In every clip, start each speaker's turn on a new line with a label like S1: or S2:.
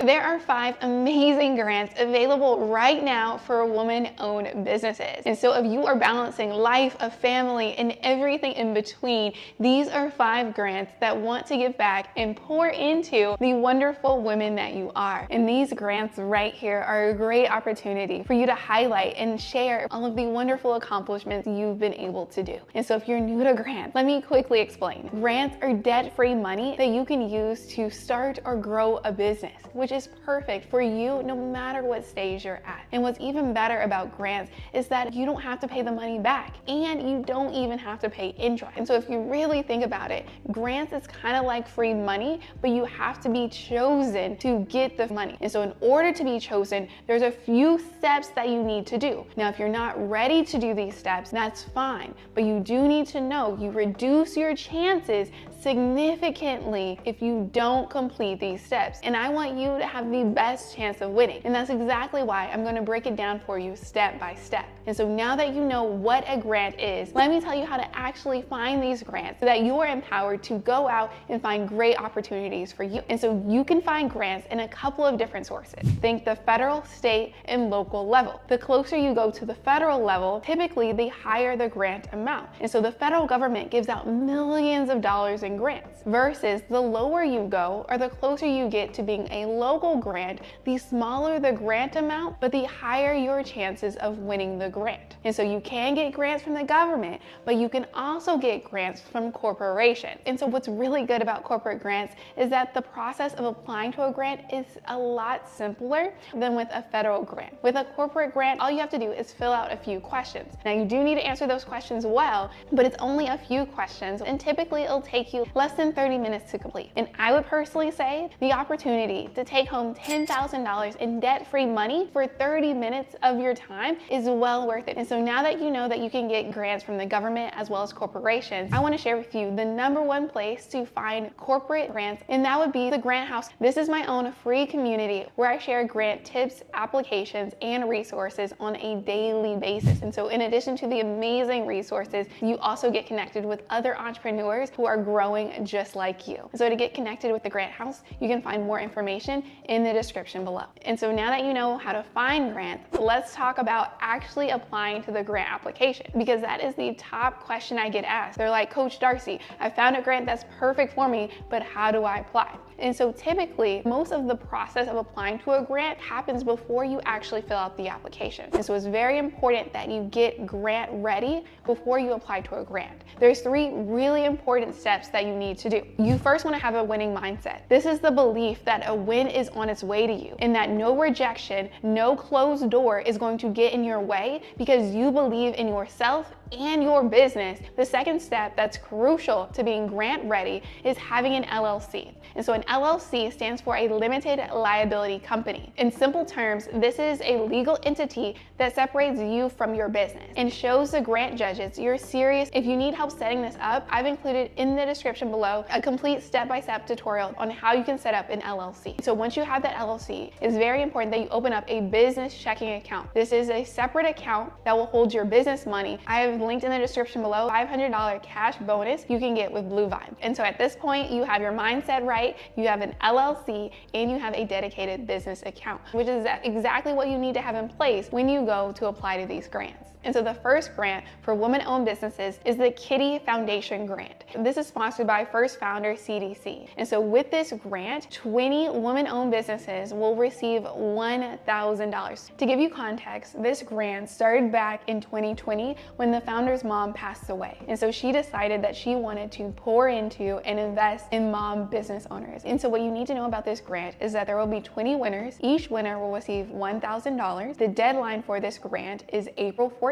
S1: There are 5 amazing grants available right now for woman-owned businesses. And so if you are balancing life, a family, and everything in between, these are 5 grants that want to give back and pour into the wonderful women that you are. And these grants right here are a great opportunity for you to highlight and share all of the wonderful accomplishments you've been able to do. And so if you're new to grants, let me quickly explain. Grants are debt-free money that you can use to start or grow a business, which is perfect for you no matter what stage you're at. And what's even better about grants is that you don't have to pay the money back, and you don't even have to pay interest. And so if you really think about it, grants is kind of like free money, but you have to be chosen to get the money. And so in order to be chosen, there's a few steps that you need to do. Now, if you're not ready to do these steps, that's fine, but you do need to know you reduce your chances significantly if you don't complete these steps. And I want you to have the best chance of winning. And that's exactly why I'm going to break it down for you step by step. And so now that you know what a grant is, let me tell you how to actually find these grants so that you are empowered to go out and find great opportunities for you. And so you can find grants in a couple of different sources. Think the federal, state, and local level. The closer you go to the federal level, typically the higher the grant amount. And so the federal government gives out millions of dollars in grants, versus the lower you go or the closer you get to being a local grant, the smaller the grant amount, but the higher your chances of winning the grant. And so you can get grants from the government, but you can also get grants from corporations. And so what's really good about corporate grants is that the process of applying to a grant is a lot simpler than with a federal grant. With a corporate grant, all you have to do is fill out a few questions. Now, you do need to answer those questions well, but it's only a few questions, and typically it'll take you less than 30 minutes to complete. And I would personally say the opportunity to take home $10,000 in debt-free money for 30 minutes of your time is well worth it. And so now that you know that you can get grants from the government as well as corporations, I want to share with you the #1 place to find corporate grants, and that would be the Grant House. This is my own free community where I share grant tips, applications, and resources on a daily basis. And so in addition to the amazing resources, you also get connected with other entrepreneurs who are growing just like you. So to get connected with the Grant House, you can find more information in the description below. And so now that you know how to find grants, let's talk about actually applying to the grant application, because that is the top question I get asked. They're like, Coach Darcy, I found a grant that's perfect for me, but how do I apply? And so typically, most of the process of applying to a grant happens before you actually fill out the application. And so it's very important that you get grant ready before you apply to a grant. There's 3 really important steps that you need to do. You first want to have a winning mindset. This is the belief that a win is on its way to you, and that no rejection, no closed door is going to get in your way because you believe in yourself and your business. The second step that's crucial to being grant ready is having an LLC. And so an LLC stands for a limited liability company. In simple terms, this is a legal entity that separates you from your business and shows the grant judges you're serious. If you need help setting this up, I've included in the description below a complete step-by-step tutorial on how you can set up an LLC. So once you have that LLC, it's very important that you open up a business checking account. This is a separate account that will hold your business money. I have linked in the description below $500 cash bonus you can get with Blue Vibe. And so at this point, you have your mindset right, you have an LLC, and you have a dedicated business account, which is exactly what you need to have in place when you go to apply to these grants. And so the first grant for women-owned businesses is the Kitty Foundation Grant. This is sponsored by First Founder CDC. And so with this grant, 20 women-owned businesses will receive $1,000. To give you context, this grant started back in 2020 when the founder's mom passed away. And so she decided that she wanted to pour into and invest in mom business owners. And so what you need to know about this grant is that there will be 20 winners. Each winner will receive $1,000. The deadline for this grant is April 14th.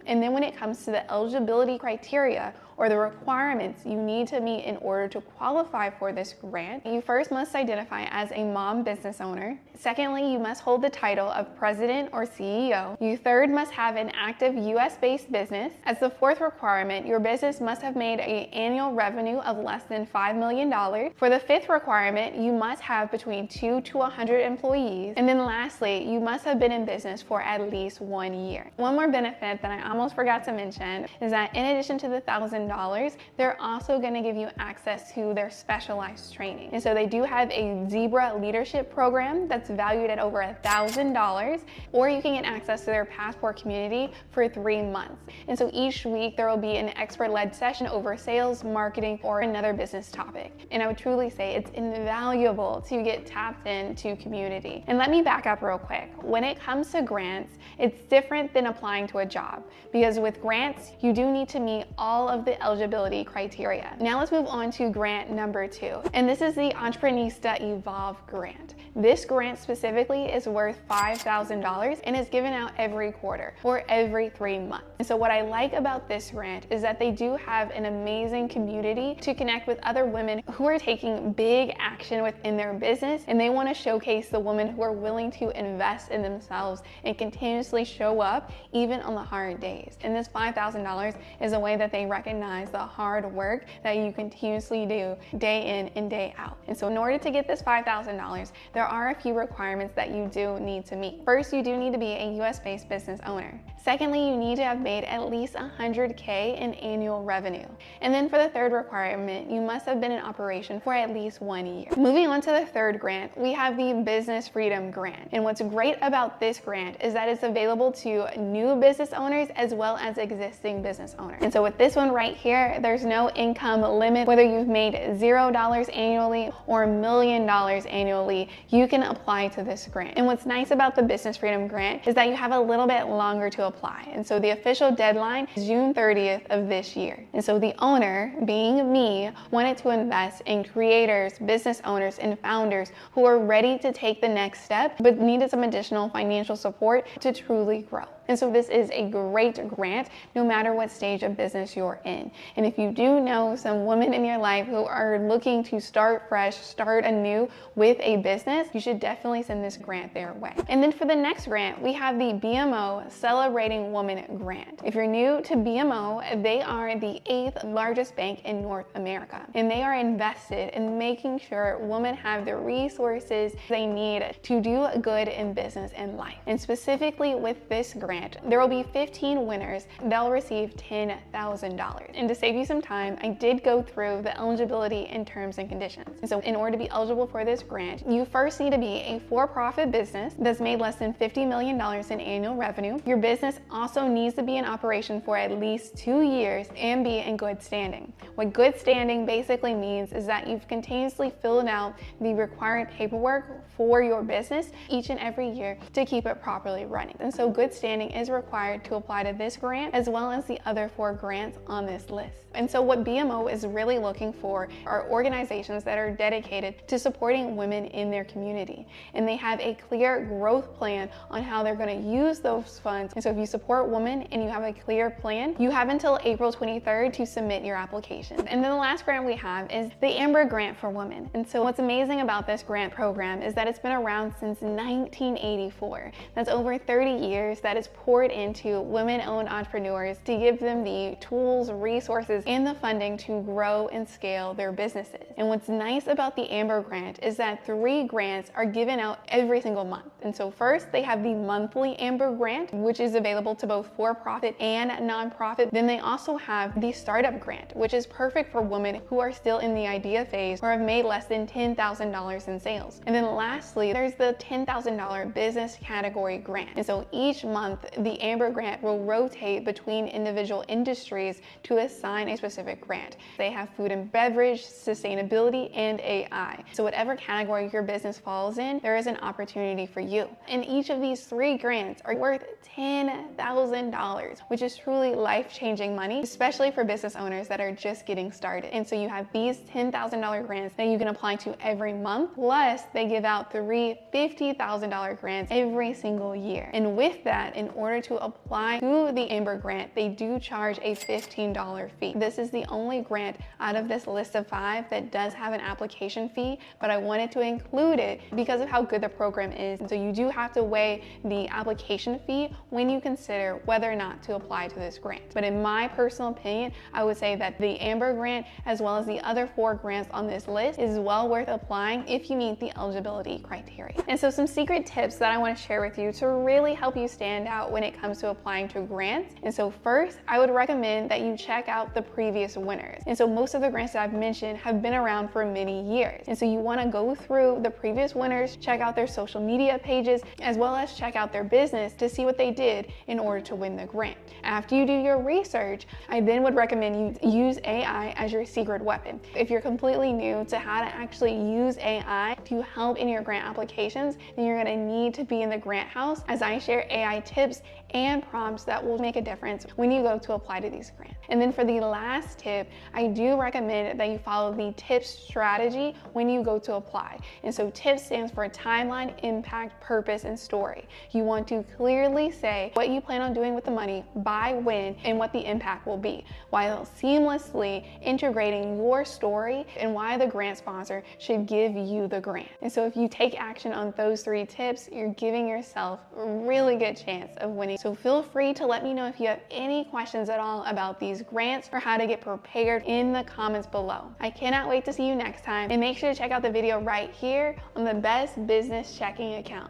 S1: And then when it comes to the eligibility criteria or the requirements you need to meet in order to qualify for this grant, you first must identify as a mom business owner. Secondly, you must hold the title of president or CEO. You third must have an active US-based business. As the fourth requirement, your business must have made an annual revenue of less than $5 million. For the fifth requirement, you must have between 2 to 100 employees. And then lastly, you must have been in business for at least 1 year. One more benefit that I almost forgot to mention is that in addition to the $1,000 $5,000, they're also going to give you access to their specialized training. And so they do have a Zebra leadership program that's valued at over $1,000, or you can get access to their passport community for 3 months. And so each week there will be an expert-led session over sales, marketing, or another business topic. And I would truly say it's invaluable to get tapped into community. And let me back up real quick. When it comes to grants, it's different than applying to a job, because with grants, you do need to meet all of the eligibility criteria. Now let's move on to grant number 2. And this is the Entrepreneurista Evolve grant. This grant specifically is worth $5,000 and is given out every quarter or every 3 months. And so what I like about this grant is that they do have an amazing community to connect with other women who are taking big action within their business, and they want to showcase the women who are willing to invest in themselves and continuously show up even on the hard days. And this $5,000 is a way that they recognize the hard work that you continuously do day in and day out. And so in order to get this $5,000, there are a few requirements that you do need to meet. First, you do need to be a US-based business owner. Secondly, you need to have made at least $100K in annual revenue. And then for the third requirement, you must have been in operation for at least 1 year. Moving on to the third grant, we have the Business Freedom Grant. And what's great about this grant is that it's available to new business owners as well as existing business owners. And so with this one right here, there's no income limit. Whether you've made $0 annually or $1 million annually, you can apply to this grant. And what's nice about the Business Freedom Grant is that you have a little bit longer to apply. And so the official deadline is June 30th of this year. And so the owner, being me, wanted to invest in creators, business owners, and founders who are ready to take the next step, but needed some additional financial support to truly grow. And so this is a great grant no matter what stage of business you're in. And if you do know some women in your life who are looking to start fresh, start anew with a business, you should definitely send this grant their way. And then for the next grant, we have the BMO Celebrating Woman Grant. If you're new to BMO, they are the 8th largest bank in North America. And they are invested in making sure women have the resources they need to do good in business and life. And specifically with this grant, there will be 15 winners. They'll receive $10,000. And to save you some time, I did go through the eligibility and terms and conditions. So in order to be eligible for this grant, you first need to be a for-profit business that's made less than $50 million in annual revenue. Your business also needs to be in operation for at least 2 years and be in good standing. What good standing basically means is that you've continuously filled out the required paperwork for your business each and every year to keep it properly running. And so good standing is required to apply to this grant as well as the other 4 grants on this list. And so what BMO is really looking for are organizations that are dedicated to supporting women in their community. And they have a clear growth plan on how they're going to use those funds. And so if you support women and you have a clear plan, you have until April 23rd to submit your application. And then the last grant we have is the Amber Grant for Women. And so what's amazing about this grant program is that it's been around since 1984. That's over 30 years that is poured into women-owned entrepreneurs to give them the tools, resources, and the funding to grow and scale their businesses. And what's nice about the Amber Grant is that 3 grants are given out every single month. And so first, they have the monthly Amber Grant, which is available to both for-profit and nonprofit. Then they also have the Startup Grant, which is perfect for women who are still in the idea phase or have made less than $10,000 in sales. And then lastly, there's the $10,000 Business Category Grant. And so each month, the Amber Grant will rotate between individual industries to assign a specific grant. They have food and beverage, sustainability, and AI. So whatever category your business falls in, there is an opportunity for you. And each of these 3 grants are worth $10,000, which is truly life-changing money, especially for business owners that are just getting started. And so you have these $10,000 grants that you can apply to every month, plus they give out 3 $50,000 grants every single year. And with that, in order to apply to the Amber Grant, they do charge a $15 fee. This is the only grant out of this list of 5 that does have an application fee, but I wanted to include it because of how good the program is. And so you do have to weigh the application fee when you consider whether or not to apply to this grant. But in my personal opinion, I would say that the Amber Grant, as well as the other 4 grants on this list, is well worth applying if you meet the eligibility criteria. And so some secret tips that I want to share with you to really help you stand out out when it comes to applying to grants. And so first, I would recommend that you check out the previous winners. And so most of the grants that I've mentioned have been around for many years. And so you want to go through the previous winners, check out their social media pages, as well as check out their business to see what they did in order to win the grant. After you do your research, I then would recommend you use AI as your secret weapon. If you're completely new to how to actually use AI to help in your grant applications, then you're going to need to be in the grant house, as I share AI tips and prompts that will make a difference when you go to apply to these grants. And then for the last tip, I do recommend that you follow the TIPS strategy when you go to apply. And so TIPS stands for timeline, impact, purpose, and story. You want to clearly say what you plan on doing with the money, by when, and what the impact will be, while seamlessly integrating your story and why the grant sponsor should give you the grant. And so if you take action on those 3 tips, you're giving yourself a really good chance of winning. So feel free to let me know if you have any questions at all about these grants or how to get prepared in the comments below. I cannot wait to see you next time, and make sure to check out the video right here on the best business checking account.